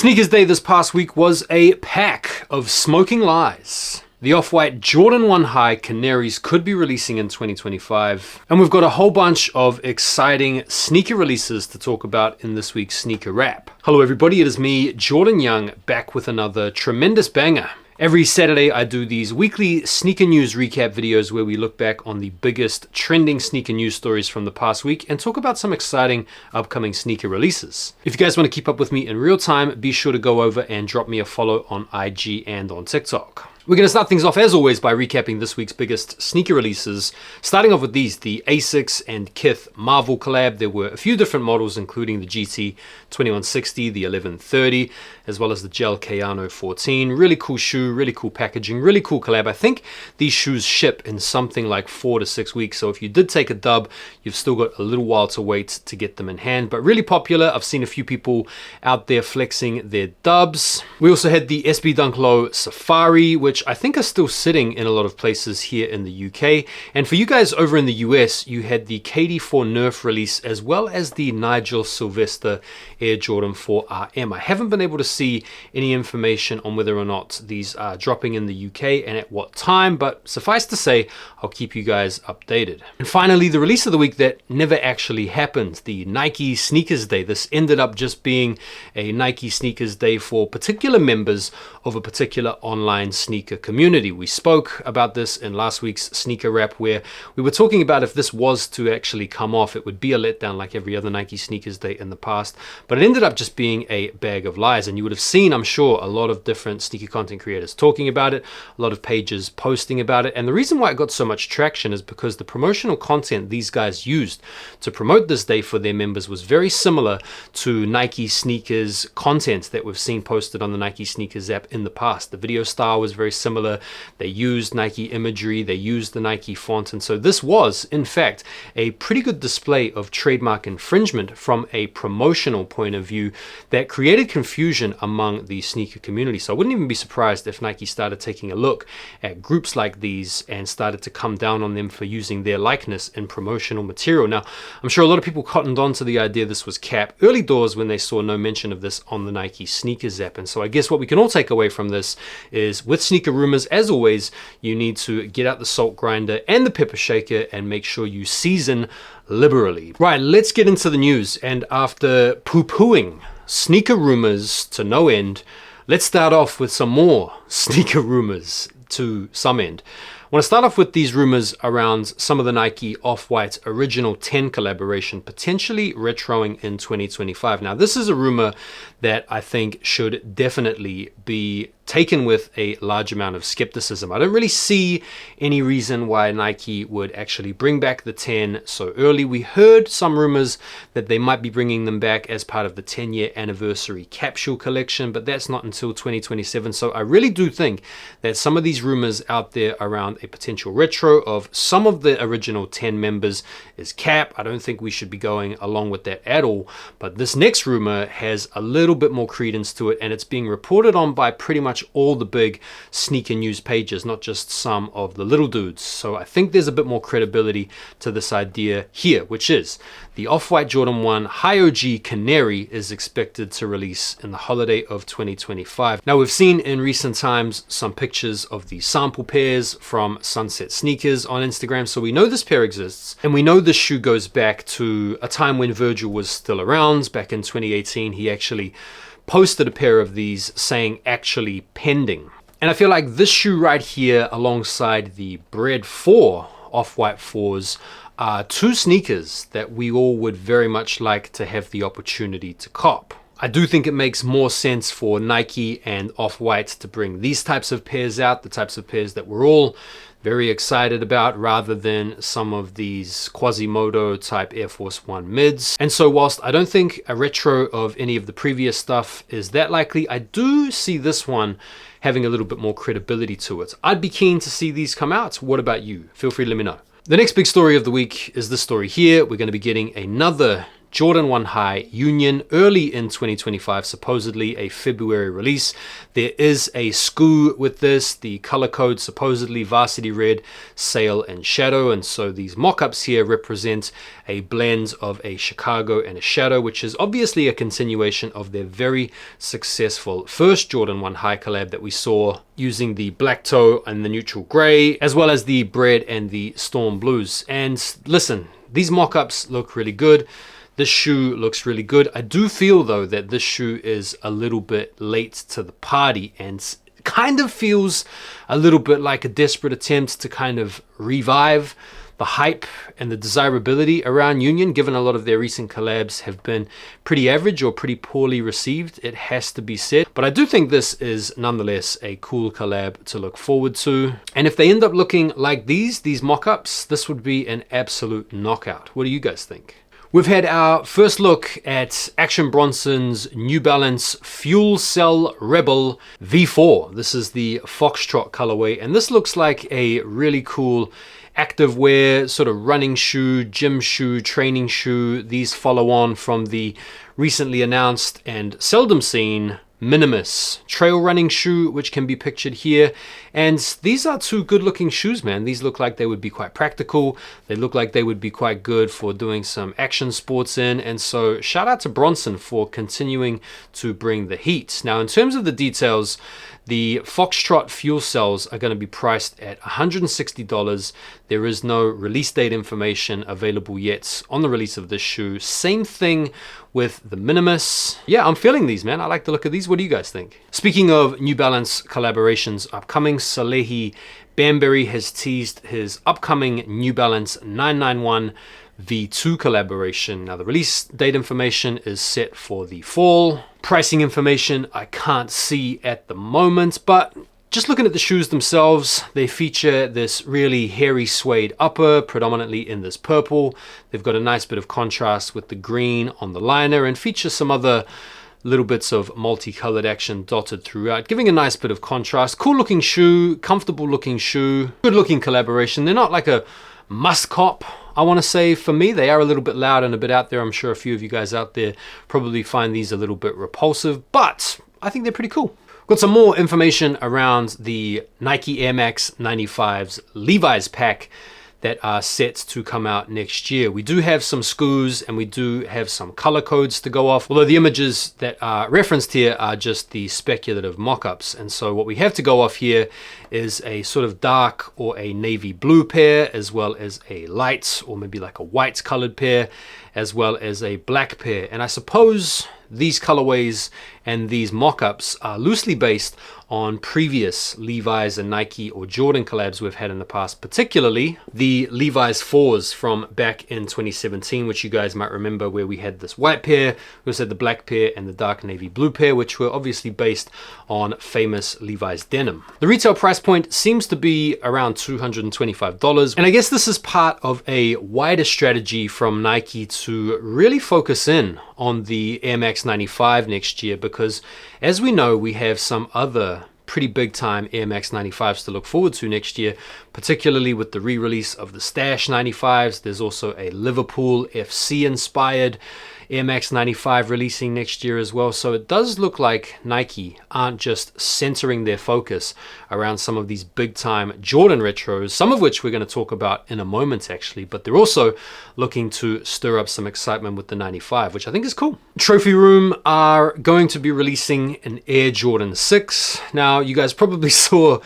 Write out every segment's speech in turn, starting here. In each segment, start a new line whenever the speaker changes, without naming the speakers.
Sneakers Day this past week was a pack of smoking lies. The off-white Jordan 1 High Canaries could be releasing in 2025. And we've got a whole bunch of exciting sneaker releases to talk about in this week's Sneaker Wrap. Hello everybody, it is me, Jordan Young, back with another tremendous banger. Every Saturday I do these weekly sneaker news recap videos where we look back on the biggest trending sneaker news stories from the past week and talk about some exciting upcoming sneaker releases. If you guys want to keep up with me in real time, be sure to go over and drop me a follow on IG and on TikTok. We're going to start things off as always by recapping this week's biggest sneaker releases. Starting off with these, the ASICS and Kith Marvel collab. There were a few different models including the GT 2160, the 1130, as well as the Gel Kayano 14. Really cool shoe, really cool packaging, really cool collab. I think these shoes ship in something like 4 to 6 weeks. So if you did take a dub, you've still got a little while to wait to get them in hand. But really popular. I've seen a few people out there flexing their dubs. We also had the SB Dunk Low Safari, which I think are still sitting in a lot of places here in the UK. And for you guys over in the US, you had the KD4 Nerf release as well as the Nigel Sylvester Air Jordan 4 RM. I haven't been able to see any information on whether or not these are dropping in the UK and at what time, but suffice to say, I'll keep you guys updated. And finally, the release of the week that never actually happened, the Nike Sneakers Day. This ended up just being a Nike Sneakers Day for particular members of a particular online sneaker community. We spoke about this in last week's Sneaker Wrap where we were talking about if this was to actually come off, it would be a letdown like every other Nike Sneakers Day in the past, but it ended up just being a bag of lies. And you would have seen, I'm sure, a lot of different sneaker content creators talking about it, a lot of pages posting about it. And the reason why it got so much traction is because the promotional content these guys used to promote this day for their members was very similar to Nike sneakers content that we've seen posted on the Nike Sneakers app in the past. The video style was very similar. They used Nike imagery, they used the Nike font, and so this was in fact a pretty good display of trademark infringement from a promotional point of view that created confusion among the sneaker community. So I wouldn't even be surprised if Nike started taking a look at groups like these and started to come down on them for using their likeness in promotional material. Now, I'm sure a lot of people cottoned on to the idea this was cap early doors when they saw no mention of this on the Nike Sneakers app. And so I guess what we can all take away from this is with sneaker rumors, as always, you need to get out the salt grinder and the pepper shaker and make sure you season liberally. Right, let's get into the news. And after poo-pooing sneaker rumors to no end, let's start off with some more sneaker rumors to some end. I want to start off with these rumors around some of the Nike Off-White Original 10 collaboration potentially retroing in 2025. Now, this is a rumor that I think should definitely be taken with a large amount of skepticism. I don't really see any reason why Nike would actually bring back the 10 so early. We heard some rumors that they might be bringing them back as part of the 10-year anniversary capsule collection, but that's not until 2027. So I really do think that some of these rumors out there around a potential retro of some of the original 10 members is cap. I don't think we should be going along with that at all. But this next rumor has a little bit more credence to it, and it's being reported on by pretty much all the big sneaker news pages, not just some of the little dudes. So I think there's a bit more credibility to this idea here, which is the Off-White Jordan 1 High OG Canary is expected to release in the holiday of 2025. Now, we've seen in recent times some pictures of the sample pairs from Sunset Sneakers on Instagram, so we know this pair exists, and we know this shoe goes back to a time when Virgil was still around. Back in 2018, he actually posted a pair of these saying actually pending. And I feel like this shoe right here alongside the Bred 4 Off-White 4s are two sneakers that we all would very much like to have the opportunity to cop. I do think it makes more sense for Nike and Off-White to bring these types of pairs out, the types of pairs that we're all very excited about, rather than some of these Quasimodo type Air Force One mids. And so whilst I don't think a retro of any of the previous stuff is that likely, I do see this one having a little bit more credibility to it. I'd be keen to see these come out. What about you? Feel free to let me know. The next big story of the week is this story here. We're going to be getting another Jordan 1 High Union early in 2025, supposedly a February release. There is a SKU with this, the color code supposedly varsity red, sail, and shadow, and so these mock-ups here represent a blend of a Chicago and a shadow, which is obviously a continuation of their very successful first Jordan 1 High collab that we saw using the black toe and the neutral gray, as well as the bread and the storm blues. And listen, these mock-ups look really good. This shoe looks really good. I do feel though that this shoe is a little bit late to the party and kind of feels a little bit like a desperate attempt to kind of revive the hype and the desirability around Union, given a lot of their recent collabs have been pretty average or pretty poorly received, it has to be said. But I do think this is nonetheless a cool collab to look forward to. And if they end up looking like these mock-ups, this would be an absolute knockout. What do you guys think? We've had our first look at Action Bronson's New Balance Fuel Cell Rebel V4. This is the Foxtrot colorway, and this looks like a really cool active wear, sort of running shoe, gym shoe, training shoe. These follow on from the recently announced and seldom seen Minimus trail running shoe, which can be pictured here. And these are two good looking shoes, man. These look like they would be quite practical. They look like they would be quite good for doing some action sports in. And so shout out to Bronson for continuing to bring the heat. Now, in terms of the details, the Foxtrot fuel cells are going to be priced at $160. There is no release date information available yet on the release of this shoe. Same thing with the Minimus. Yeah, I'm feeling these, man. I like the look of these. What do you guys think? Speaking of New Balance collaborations upcoming, Salehe Bembury has teased his upcoming New Balance 991 V2 collaboration. Now the release date information is set for the fall. Pricing information I can't see at the moment, but just looking at the shoes themselves, they feature this really hairy suede upper, predominantly in this purple. They've got a nice bit of contrast with the green on the liner and feature some other little bits of multicolored action dotted throughout, giving a nice bit of contrast. Cool looking shoe, comfortable looking shoe, good looking collaboration. They're not like a must cop, I want to say. For me, they are a little bit loud and a bit out there. I'm sure a few of you guys out there probably find these a little bit repulsive, but I think they're pretty cool. Got some more information around the Nike Air Max 95s Levi's pack that are set to come out next year. We do have some SKUs and we do have some color codes to go off, although the images that are referenced here are just the speculative mock-ups. And so what we have to go off here is a sort of dark or a navy blue pair, as well as a light or maybe like a white colored pair, as well as a black pair. And I suppose these colorways and these mock-ups are loosely based on previous Levi's and Nike or Jordan collabs we've had in the past, particularly the Levi's 4s from back in 2017, which you guys might remember, where we had this white pair, we also had the black pair and the dark navy blue pair, which were obviously based on famous Levi's denim. The retail price point seems to be around $225, and I guess this is part of a wider strategy from Nike to really focus in on the Air Max 95 next year, because as we know, we have some other pretty big time Air Max 95s to look forward to next year, particularly with the re-release of the Stash 95s. There's also a Liverpool FC inspired Air Max 95 releasing next year as well. So it does look like Nike aren't just centering their focus around some of these big time Jordan retros, some of which we're going to talk about in a moment actually, but they're also looking to stir up some excitement with the 95, which I think is cool. Trophy Room are going to be releasing an Air Jordan 6. Now you guys probably saw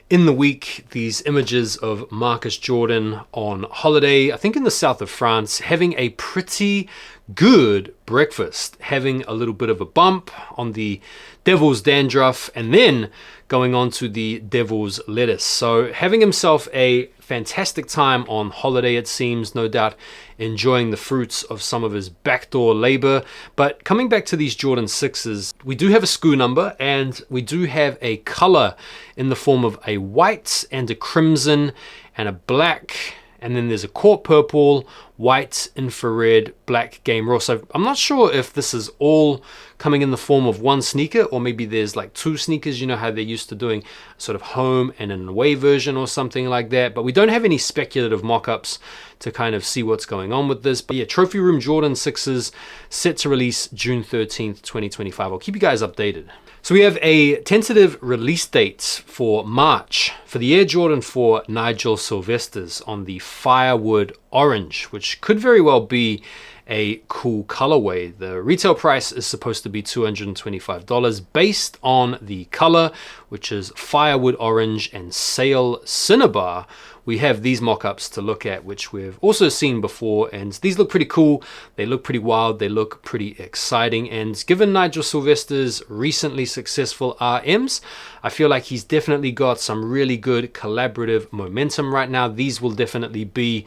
in the week these images of Marcus Jordan on holiday, I think in the south of France, having a pretty good breakfast, having a little bit of a bump on the devil's dandruff and then going on to the devil's lettuce. So having himself a fantastic time on holiday, it seems, no doubt enjoying the fruits of some of his backdoor labor. But coming back to these Jordan 6s, we do have a SKU number and we do have a color in the form of a white and a crimson and a black, and then there's a court purple, white, infrared, black game raw. So I'm not sure if this is all coming in the form of one sneaker, or maybe there's like two sneakers. You know how they're used to doing sort of home and an away version or something like that. But we don't have any speculative mock-ups to kind of see what's going on with this. But yeah, Trophy Room Jordan 6s set to release June 13th, 2025. I'll keep you guys updated. So we have a tentative release date for March for the Air Jordan 4 Nigel Sylvesters on the Firewood Orange, which could very well be a cool colorway. The retail price is supposed to be $225 based on the color, which is Firewood Orange and Sail Cinnabar. We have these mock-ups to look at, which we've also seen before, and these look pretty cool. They look pretty wild. They look pretty exciting. And given Nigel Sylvester's recently successful RMs, I feel like he's definitely got some really good collaborative momentum right now. These will definitely be,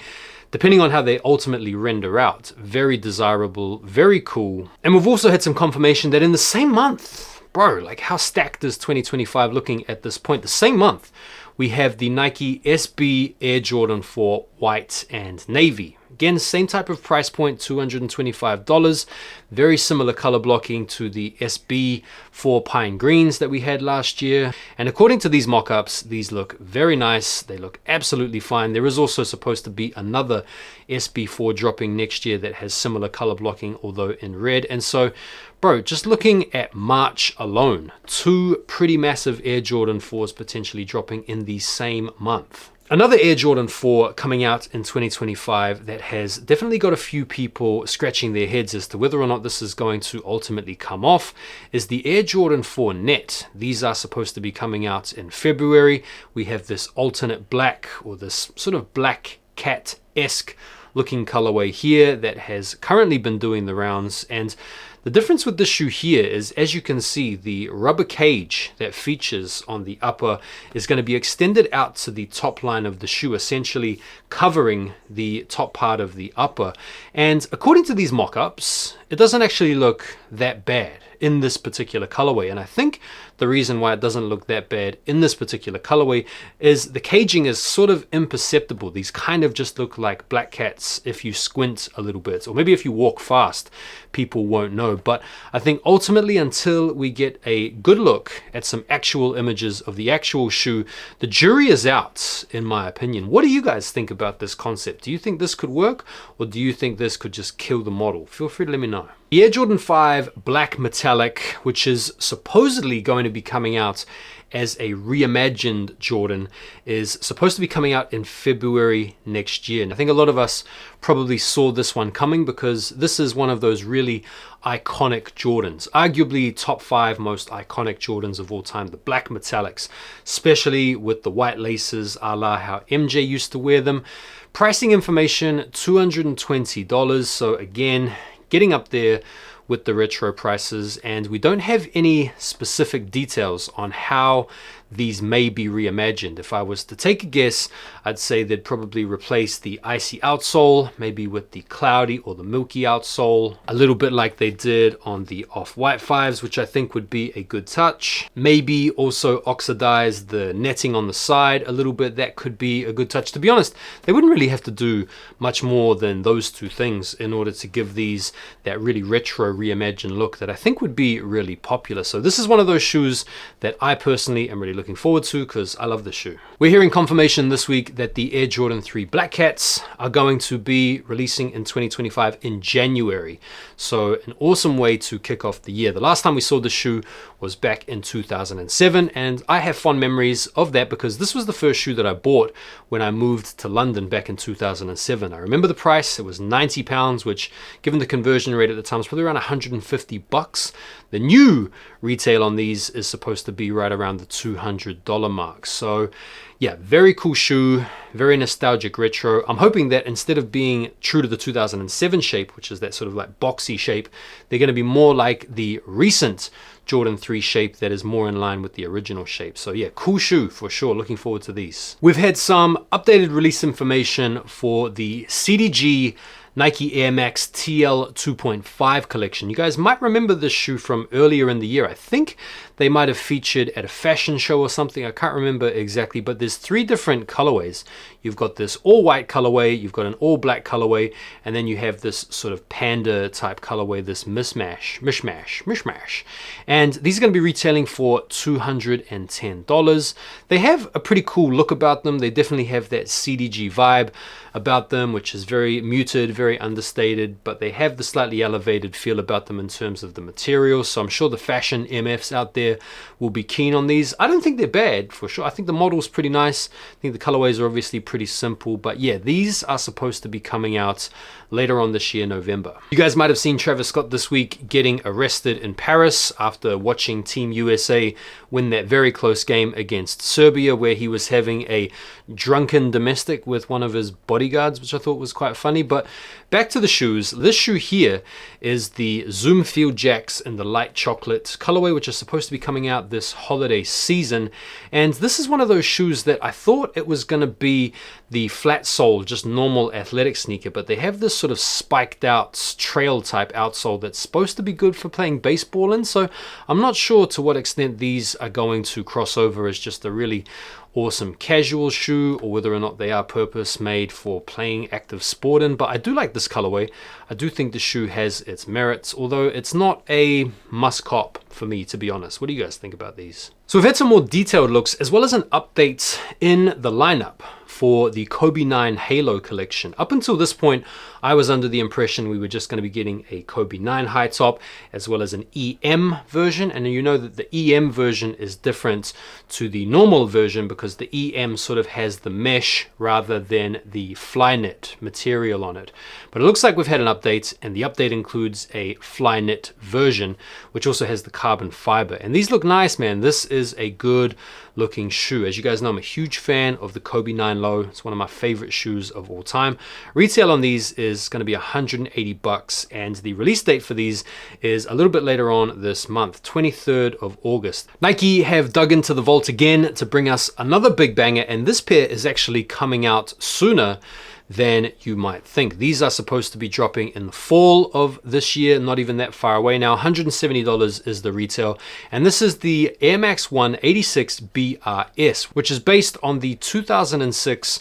depending on how they ultimately render out, very desirable, very cool. And we've also had some confirmation that in the same month, bro, like how stacked is 2025 looking at this point? The same month, we have the Nike SB Air Jordan 4 white and navy. Again, same type of price point, $225. Very similar color blocking to the SB 4 pine greens that we had last year. And according to these mock-ups, these look very nice. They look absolutely fine. There is also supposed to be another SB 4 dropping next year that has similar color blocking, although in red. And so, bro, just looking at March alone, two pretty massive Air Jordan 4s potentially dropping in the same month. Another Air Jordan 4 coming out in 2025 that has definitely got a few people scratching their heads as to whether or not this is going to ultimately come off is the Air Jordan 4 Net. These are supposed to be coming out in February. We have this alternate black, or this sort of black cat-esque looking colorway here that has currently been doing the rounds. And the difference with this shoe here is, as you can see, the rubber cage that features on the upper is going to be extended out to the top line of the shoe, essentially covering the top part of the upper. And according to these mock-ups, it doesn't actually look that bad in this particular colorway. And I think the reason why it doesn't look that bad in this particular colorway is the caging is sort of imperceptible. These kind of just look like black cats if you squint a little bit, or maybe if you walk fast, people won't know. But I think ultimately, until we get a good look at some actual images of the actual shoe, the jury is out, in my opinion. What do you guys think about this concept? Do you think this could work, or do you think this could just kill the model? Feel free to let me know. The Air Jordan 5 Black Metallic, which is supposedly going to be coming out as a reimagined Jordan, is supposed to be coming out in February next year. And I think a lot of us probably saw this one coming because this is one of those really iconic Jordans, arguably top 5 most iconic Jordans of all time, the black metallics, especially with the white laces a la how MJ used to wear them. Pricing information, $220. So again, getting up there with the retro prices, and we don't have any specific details on how these may be reimagined. If I was to take a guess, I'd say they'd probably replace the icy outsole, maybe with the cloudy or the milky outsole, a little bit like they did on the off-white 5s, which I think would be a good touch. Maybe also oxidize the netting on the side a little bit. That could be a good touch. To be honest, they wouldn't really have to do much more than those two things in order to give these that really retro reimagined look that I think would be really popular. So this is one of those shoes that I personally am really looking forward to because I love this shoe. We're hearing confirmation this week that the Air Jordan 3 Black Cats are going to be releasing in 2025 in January. So an awesome way to kick off the year. The last time we saw the shoe was back in 2007, and I have fond memories of that because this was the first shoe that I bought when I moved to London back in 2007. I remember the price. It was £90, which given the conversion rate at the time was probably around 150 bucks. The new retail on these is supposed to be right around the $200 mark. So yeah, very cool shoe, very nostalgic retro. I'm hoping that instead of being true to the 2007 shape, which is that sort of like boxy shape, they're going to be more like the recent Jordan 3 shape that is more in line with the original shape. So yeah, cool shoe for sure. Looking forward to these. We've had some updated release information for the CDG Nike Air Max TL 2.5 collection. You guys might remember this shoe from earlier in the year. I think they might have featured at a fashion show or something. I can't remember exactly, but there's 3 different colorways. You've got this all white colorway, you've got an all black colorway, and then you have this sort of panda type colorway, this mishmash. And these are going to be retailing for $210. They have a pretty cool look about them. They definitely have that CDG vibe about them, which is very muted, very understated, but they have the slightly elevated feel about them in terms of the material. So I'm sure the fashion MFs out there will be keen on these. I don't think they're bad for sure. I think the model's pretty nice. I think the colorways are obviously pretty simple, but yeah, these are supposed to be coming out later on this year, November. You guys might have seen Travis Scott this week getting arrested in Paris after watching Team USA win that very close game against Serbia, where he was having a drunken domestic with one of his bodyguards, which I thought was quite funny. But back to the shoes. This shoe here is the Zoom Field Jaxx in the light chocolate colorway, which is supposed to be coming out this holiday season. And this is one of those shoes that I thought it was going to be the flat sole, just normal athletic sneaker, but they have this sort of spiked out trail type outsole that's supposed to be good for playing baseball in. So I'm not sure to what extent these are going to cross over as just a really awesome casual shoe, or whether or not they are purpose made for playing active sport in. But I do like this colorway. I do think the shoe has its merits, although it's not a must cop for me, to be honest. What do you guys think about these? So we've had some more detailed looks as well as an update in the lineup for the Kobe 9 Halo collection. Up until this point, I was under the impression we were just going to be getting a Kobe 9 high top as well as an EM version. And you know that the EM version is different to the normal version because the EM sort of has the mesh rather than the Flyknit material on it. But it looks like we've had an update, and the update includes a Flyknit version, which also has the carbon fiber. And these look nice, man. This is a good looking shoe. As you guys know, I'm a huge fan of the Kobe 9 Low. It's one of my favorite shoes of all time. Retail on these is going to be 180 bucks, and the release date for these is a little bit later on this month, 23rd of August. Nike have dug into the vault again to bring us another big banger, and this pair is actually coming out sooner than you might think. These are supposed to be dropping in the fall of this year, not even that far away now. $170 is the retail, and this is the Air Max 1 86 BRS, which is based on the 2006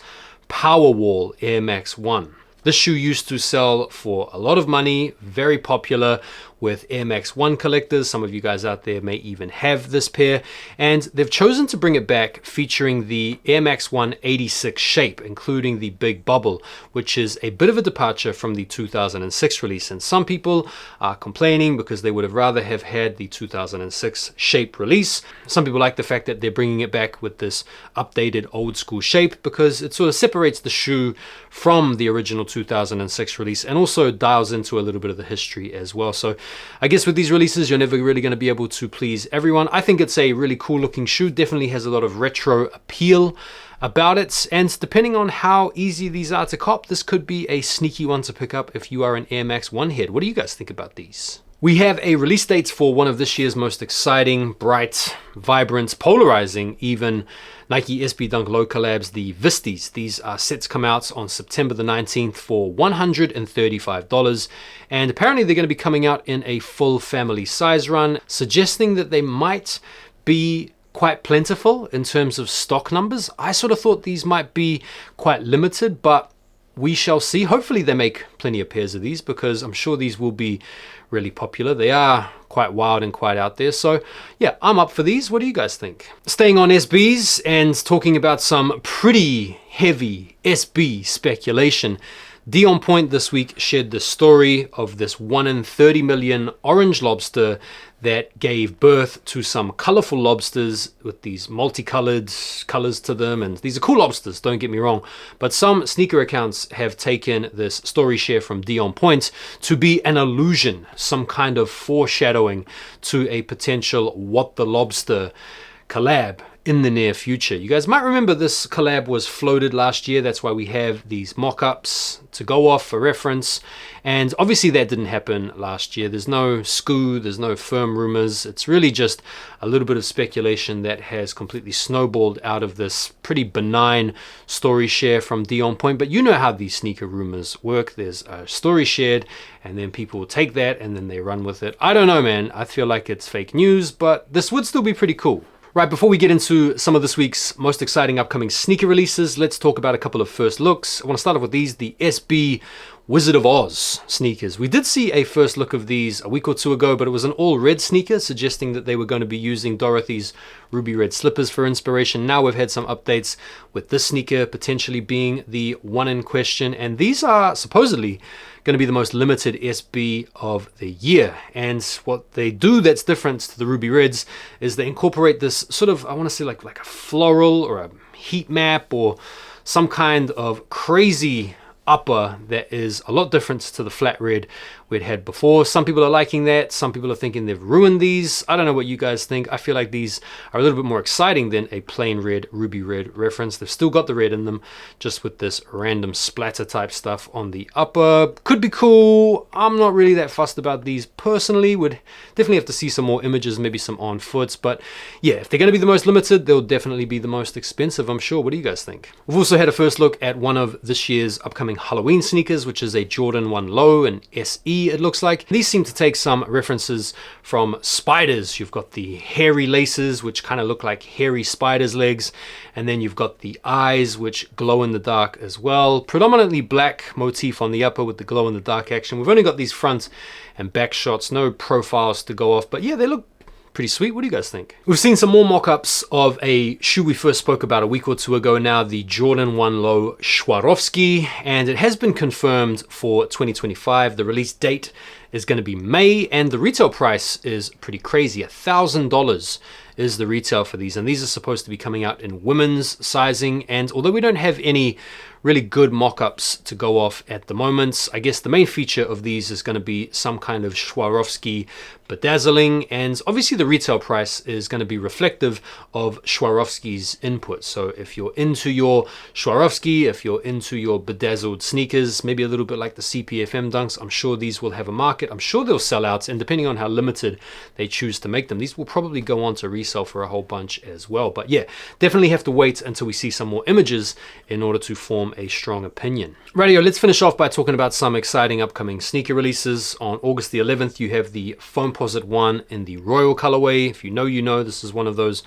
Powerwall Air Max 1. This shoe used to sell for a lot of money, very popular with Air Max 1 collectors. Some of you guys out there may even have this pair, and they've chosen to bring it back featuring the Air Max 1 86 shape, including the big bubble, which is a bit of a departure from the 2006 release. And some people are complaining because they would have rather have had the 2006 shape release. Some people like the fact that they're bringing it back with this updated old school shape because it sort of separates the shoe from the original 2006 release and also dials into a little bit of the history as well. So I guess with these releases, you're never really going to be able to please everyone. I think it's a really cool looking shoe, definitely has a lot of retro appeal about it, and depending on how easy these are to cop, this could be a sneaky one to pick up if you are an Air Max 1 head. What do you guys think about these? We have a release date for one of this year's most exciting, bright, vibrant, polarizing, even Nike SB Dunk Low collabs, the Visties. These are set to come out on September the 19th for $135. And apparently they're going to be coming out in a full family size run, suggesting that they might be quite plentiful in terms of stock numbers. I sort of thought these might be quite limited, but we shall see. Hopefully they make plenty of pairs of these because I'm sure these will be really popular. They are quite wild and quite out there. So yeah, I'm up for these. What do you guys think? Staying on SBs and talking about some pretty heavy SB speculation, Dion Point this week shared the story of this 1 in 30 million orange lobster that gave birth to some colorful lobsters with these multicolored colors to them. And these are cool lobsters, don't get me wrong. But some sneaker accounts have taken this story share from Dion Point to be an allusion, some kind of foreshadowing to a potential What the Lobster collab. in the near future. You guys might remember this collab was floated last year. That's why we have these mock-ups to go off for reference. And obviously that didn't happen last year. There's no SKU, there's no firm rumors. It's really just a little bit of speculation that has completely snowballed out of this pretty benign story share from Dion Point. But you know how these sneaker rumors work. There's a story shared and then people will take that and then they run with it. I don't know, man. I feel like it's fake news, but this would still be pretty cool. Right, before we get into some of this week's most exciting upcoming sneaker releases, let's talk about a couple of first looks. I want to start off with these, the SB Wizard of Oz sneakers. We did see a first look of these a week or two ago, but it was an all red sneaker, suggesting that they were going to be using Dorothy's ruby red slippers for inspiration. Now we've had some updates with this sneaker potentially being the one in question, and these are supposedly going to be the most limited SB of the year. And what they do that's different to the ruby reds is they incorporate this sort of, I want to say like a floral or a heat map or some kind of crazy upper that is a lot different to the flat red we'd had before. Some people are liking that. Some people are thinking they've ruined these. I don't know what you guys think. I feel like these are a little bit more exciting than a plain red, ruby red reference. They've still got the red in them, just with this random splatter type stuff on the upper. Could be cool. I'm not really that fussed about these personally. Would definitely have to see some more images, maybe some on foots. But yeah, if they're going to be the most limited, they'll definitely be the most expensive, I'm sure. What do you guys think? We've also had a first look at one of this year's upcoming Halloween sneakers, which is a Jordan 1 Low, an SE it looks like. These seem to take some references from spiders. You've got the hairy laces, which kind of look like hairy spiders' legs, and then you've got the eyes, which glow in the dark as well. Predominantly black motif on the upper with the glow in the dark action. We've only got these front and back shots, no profiles to go off, but yeah, they look pretty sweet. What do you guys think? We've seen some more mock-ups of a shoe we first spoke about a week or two ago now, the Jordan 1 Low Swarovski, and it has been confirmed for 2025. The release date is going to be May, and the retail price is pretty crazy. $1,000 is the retail for these, and these are supposed to be coming out in women's sizing. And although we don't have any really good mock-ups to go off at the moment, I guess the main feature of these is going to be some kind of Swarovski bedazzling, and obviously the retail price is going to be reflective of Swarovski's input. So if you're into your Swarovski, if you're into your bedazzled sneakers, maybe a little bit like the CPFM dunks, I'm sure these will have a market. I'm sure they'll sell out, and depending on how limited they choose to make them, these will probably go on to resell for a whole bunch as well. But yeah, definitely have to wait until we see some more images in order to form a strong opinion. Radio, let's finish off by talking about some exciting upcoming sneaker releases. On August the 11th, you have the Foamposite 1 in the Royal colorway. If you know, you know. This is one of those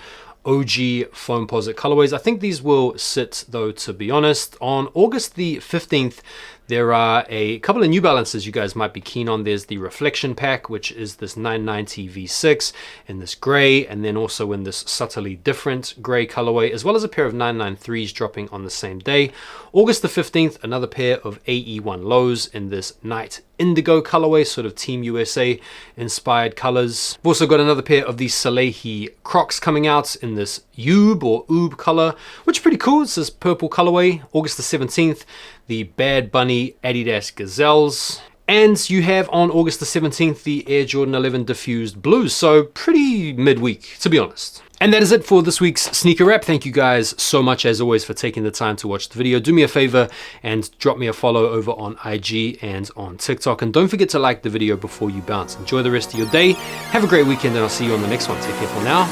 OG Foamposite colorways. I think these will sit though, to be honest. On August the 15th, there are a couple of New Balances you guys might be keen on. There's the Reflection Pack, which is this 990 V6 in this gray, and then also in this subtly different gray colorway, as well as a pair of 993s dropping on the same day. August the 15th, another pair of AE1 Lows in this Night Indigo colorway, sort of Team USA inspired colors. We've also got another pair of these Salehe Crocs coming out in this Oob or Oob color, which is pretty cool. It's this purple colorway. August the 17th, the Bad Bunny Adidas Gazelles. And you have on August the 17th, the Air Jordan 11 Diffused Blues. So pretty midweek, to be honest. And that is it for this week's sneaker wrap. Thank you guys so much, as always, for taking the time to watch the video. Do me a favor and drop me a follow over on IG and on TikTok. And don't forget to like the video before you bounce. Enjoy the rest of your day. Have a great weekend, and I'll see you on the next one. Take care for now.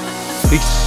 Peace.